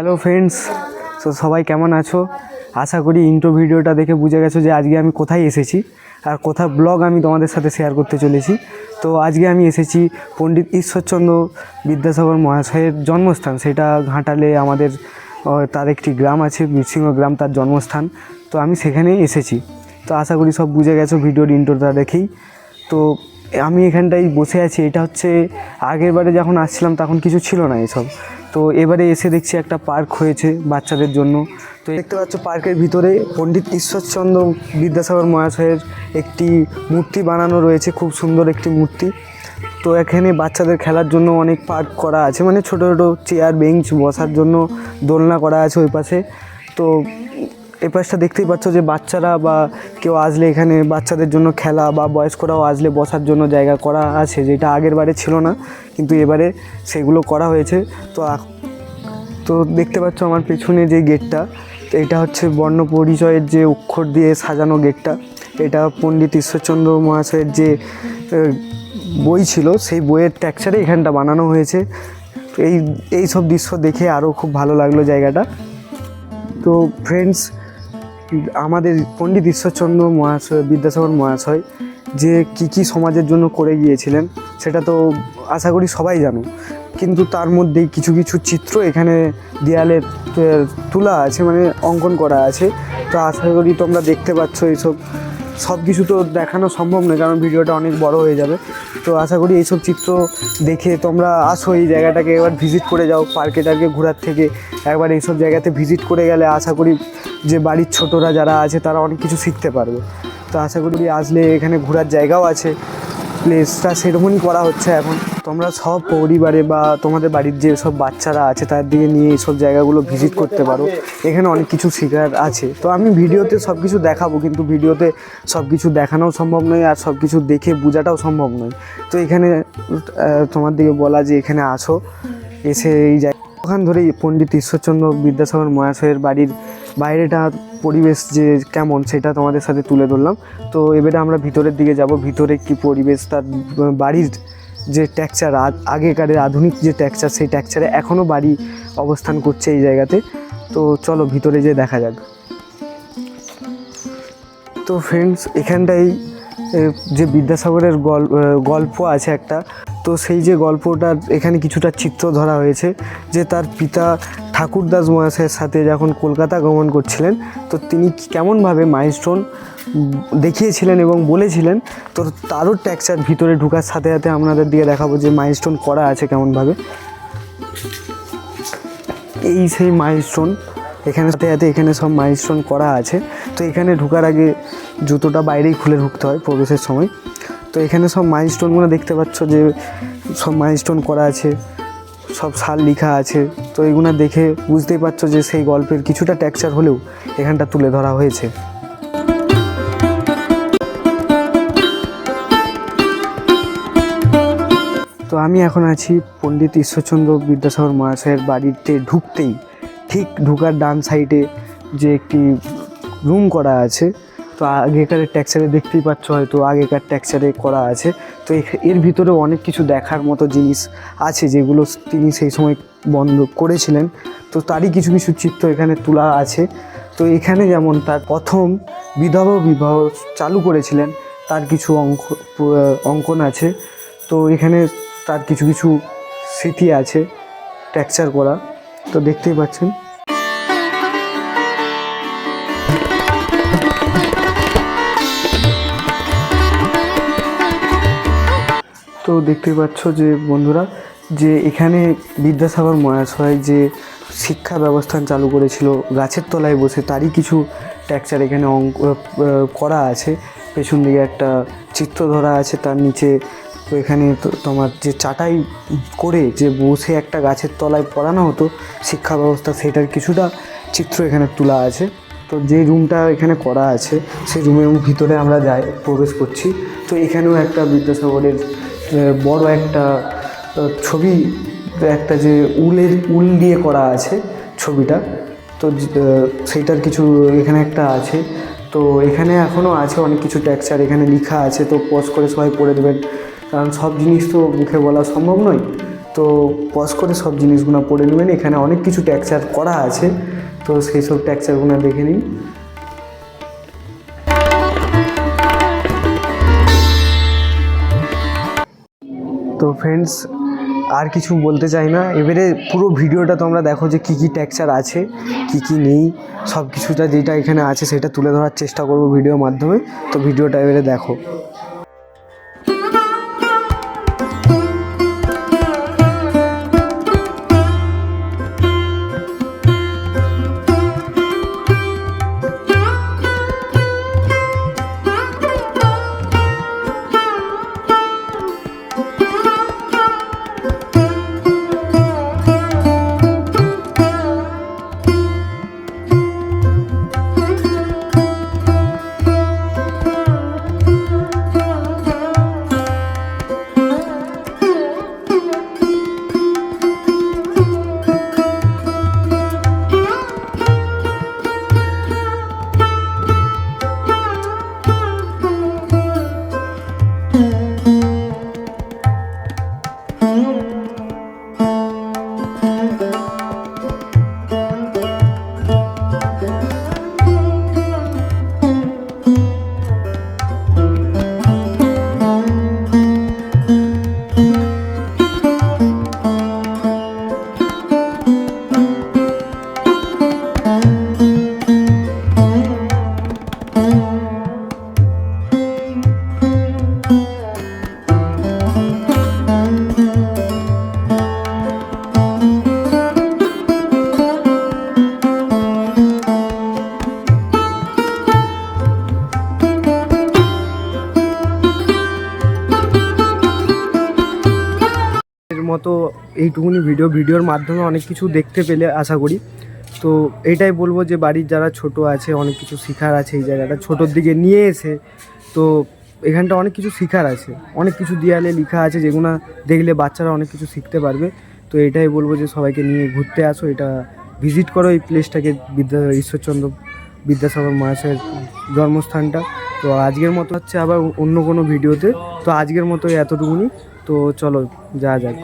Hello friends, তো সবাই কেমন আছো? আশা করি ইন্ট্রো ভিডিওটা দেখে বুঝে গেছো যে আজকে আমি কোথায় এসেছি আর কোথায় ব্লগ আমি তোমাদের সাথে শেয়ার করতে চলেছি। তো আজকে আমি এসেছি পণ্ডিত ঈশ্বরচন্দ্র বিদ্যাসাগর মহাশয়ের জন্মস্থান, সেটা ঘাটালে আমাদের তার একটি গ্রাম আছে, বীরসিংহ গ্রাম, তার জন্মস্থান। তো আমি সেখানেই এসেছি। তো আশা করি সব বুঝে গেছো ভিডিওর ইন্ট্রোটা দেখেই। তো আমি এখানটায় বসে আছি, এটা হচ্ছে আগের বারে যখন আসছিলাম তখন কিছু ছিল না এসব। তো এবারে এসে দেখছি একটা পার্ক হয়েছে বাচ্চাদের জন্য। তো দেখতে পাচ্ছ পার্কের ভিতরে পণ্ডিত ঈশ্বরচন্দ্র বিদ্যাসাগর মহাশয়ের একটি মূর্তি বানানো রয়েছে, খুব সুন্দর একটি মূর্তি। তো এখানে বাচ্চাদের খেলার জন্য অনেক পার্ক করা আছে, মানে ছোটো ছোটো চেয়ার বেঞ্চ বসার জন্য দোলনা করা আছে ওই পাশে। তো এই পাশটা দেখতেই পাচ্ছ যে বাচ্চারা বা কেউ আসলে এখানে বাচ্চাদের জন্য খেলা বা বয়স্করাও আসলে বসার জন্য জায়গা করা আছে, যেটা আগের বারে ছিল না, কিন্তু এবারে সেগুলো করা হয়েছে। তো দেখতে পাচ্ছ আমার পেছনে যে গেটটা, এটা হচ্ছে বর্ণ পরিচয়ের যে অক্ষর দিয়ে সাজানো গেটটা। এটা পণ্ডিত ঈশ্বরচন্দ্র মহাশয়ের যে বই ছিল সেই বইয়ের টেক্সচারে এখানটা বানানো হয়েছে। এই সব দৃশ্য দেখে আরও খুব ভালো লাগলো জায়গাটা। তো ফ্রেন্ডস, আমাদের পণ্ডিত ঈশ্বরচন্দ্র বিদ্যাসাগর মহাশয় যে কী সমাজের জন্য করে গিয়েছিলেন সেটা তো আশা করি সবাই জানো, কিন্তু তার মধ্যেই কিছু কিছু চিত্র এখানে দেয়ালে তোলা আছে, মানে অঙ্কন করা আছে। তো আশা করি তোমরা দেখতে পাচ্ছ। এইসব সব কিছু তো দেখানো সম্ভব নয়, কারণ ভিডিওটা অনেক বড় হয়ে যাবে। তো আশা করি এইসব চিত্র দেখে তোমরা আসো, এই জায়গাটাকে একবার ভিজিট করে যাও। পার্কে টার্কে ঘোরার থেকে একবার এইসব জায়গাতে ভিজিট করে গেলে আশা করি যে বাড়ির ছোটরা যারা আছে তারা অনেক কিছু শিখতে পারবে। তো আশা করি আসলে এখানে ঘোরার জায়গাও আছে, প্লেসটা সেরকমই করা হচ্ছে এখন। তোমরা সব পরিবারে বা তোমাদের বাড়ির যে সব বাচ্চারা আছে তার দিকে নিয়ে এইসব জায়গাগুলো ভিজিট করতে পারো। এখানে অনেক কিছু শেখার আছে। তো আমি ভিডিওতে সব কিছু দেখাবো, কিন্তু ভিডিওতে সব কিছু দেখানোও সম্ভব নয় আর সব কিছু দেখে বোঝাটাও সম্ভব নয়। তো এখানে তোমার দিকে বলা যে এখানে আসো, এসে এই জায়গা ওখান ধরেই পণ্ডিত ঈশ্বরচন্দ্র বিদ্যাসাগর মহাশয়ের বাড়ির বাইরেটা পরিবেশ যে কেমন সেটা তোমাদের সাথে তুলে ধরলাম। তো এবারে আমরা ভিতরের দিকে যাব। ভিতরে কি পরিবেশ, তার বাড়ির যে টেক্সচার, আগেকারের আধুনিক যে টেক্সচার, সেই টেক্সচারে এখনও বাড়ি অবস্থান করছে এই জায়গাতে। তো চলো ভিতরে যেয়ে দেখা যাক। তো ফ্রেন্ডস, এখানটাই যে বিদ্যাসাগরের গল্প আছে একটা, তো সেই যে গল্পটার এখানে কিছুটা চিত্র ধরা হয়েছে যে তার পিতা ঠাকুরদাস মহাশয়ের সাথে যখন কলকাতা গমন করছিলেন, তো তিনি কেমনভাবে মাইলস্টোন দেখিয়েছিলেন এবং বলেছিলেন। তো তারও টেক্সচার ভিতরে ঢোকার সাথে সাথে আপনাদের দিকে দেখাবো যে মাইলস্টোন করা আছে কেমনভাবে। এই সেই মাইলস্টোন এখানে সাথে সাথে এখানে সব মাইলস্টোন করা আছে। তো এখানে ঢোকার আগে জুতোটা বাইরেই খুলে ঢুকতে হয় প্রবেশের সময়। তো এখানে সব মাইলস্টোনগুলো দেখতে পাচ্ছ যে সব মাইলস্টোন করা আছে, সব সাল লেখা আছে। তো এগুলো দেখে বুঝতেই পারছো যে সেই গল্পের কিছুটা টেক্সচার হলেও এখানটা তুলে ধরা হয়েছে। তো আমি এখন আছি পণ্ডিত ঈশ্বরচন্দ্র বিদ্যাসাগর মহাশয়ের বাড়িতে ঢুকতেই ঠিক ঢুকার ডান সাইডে যে একটি রুম করা আছে। তো আগেকার টেক্সচারে দেখতেই পাচ্ছ, হয়তো আগেকার টেক্সচারে করা আছে। তো এর ভিতরে অনেক কিছু দেখার মতো জিনিস আছে যেগুলো তিনি সেই সময় বন্ধ করেছিলেন। তো তারই কিছু কিছু চিত্র এখানে তোলা আছে। তো এখানে যেমন তার প্রথম বিধবা বিবাহ চালু করেছিলেন তার কিছু অঙ্কন আছে। তো এখানে তার কিছু কিছু স্মৃতি আছে টেক্সচার করা, তো দেখতেই পাচ্ছেন। তো দেখতেই পাচ্ছ যে বন্ধুরা, যে এখানে বিদ্যাসাগর মহাশয় যে শিক্ষা ব্যবস্থা চালু করেছিল গাছের তলায় বসে, তারই কিছু টেক্সচার এখানে করা আছে। পেছন দিকে একটা চিত্র ধরা আছে, তার নিচে তো এখানে তোমার যে চাটাই করে যে বসে একটা গাছের তলায় পড়ানো হতো শিক্ষা ব্যবস্থা, সেটার কিছুটা চিত্র এখানে তোলা আছে। তো যে রুমটা এখানে করা আছে সেই রুমের ভিতরে আমরা প্রবেশ করছি। তো এখানেও একটা বিদ্যাসাগরের বড় একটা ছবি, একটা যে উল দিয়ে করা আছে ছবিটা, তো সেইটার কিছু এখানে একটা আছে। তো এখানে এখনও আছে অনেক কিছু টেক্সচার এখানে লেখা আছে। তো পজ করে সবাই পড়ে দেবেন, কারণ সব জিনিস তো মুখে বলা সম্ভব নয়। তো পজ করে সব জিনিসগুলো পড়ে নেবেন। এখানে অনেক কিছু টেক্সচার করা আছে, তো সেই সব টেক্সচারগুলো দেখে নিন। তো ফ্রেন্ডস, আর কিছু বলতে চাই না, এবারে পুরো ভিডিওটা তোমরা দেখো যে কী কী টেক্সচার আছে, কী কী নেই, সব কিছুটা যেটা এখানে আছে সেটা তুলে ধরার চেষ্টা করবো ভিডিওর মাধ্যমে। তো ভিডিওটা এবারে দেখো। মতো এইটুকুনি ভিডিওর মাধ্যমে অনেক কিছু দেখতে পেলে আশা করি। তো এইটাই বলবো যে বাড়ির যারা ছোট আছে, অনেক কিছু শেখার আছে এই জায়গাটা ছোটোর দিকে নিয়ে এসে। তো এখানটা অনেক কিছু শেখার আছে, অনেক কিছু দেয়ালে লেখা আছে যেগুলো দেখলে বাচ্চারা অনেক কিছু শিখতে পারবে। তো এটাই বলবো যে সবাইকে নিয়ে ঘুরতে আসো, এটা ভিজিট করো এই প্লেসটাকে, ঈশ্বরচন্দ্র বিদ্যাসাগর মহাশয়ের জন্মস্থানটা। তো আজকের মতো হচ্ছে আবার অন্য কোনো ভিডিওতে। তো আজকের মতো এতটুকুনি। তো চলো যা যাক।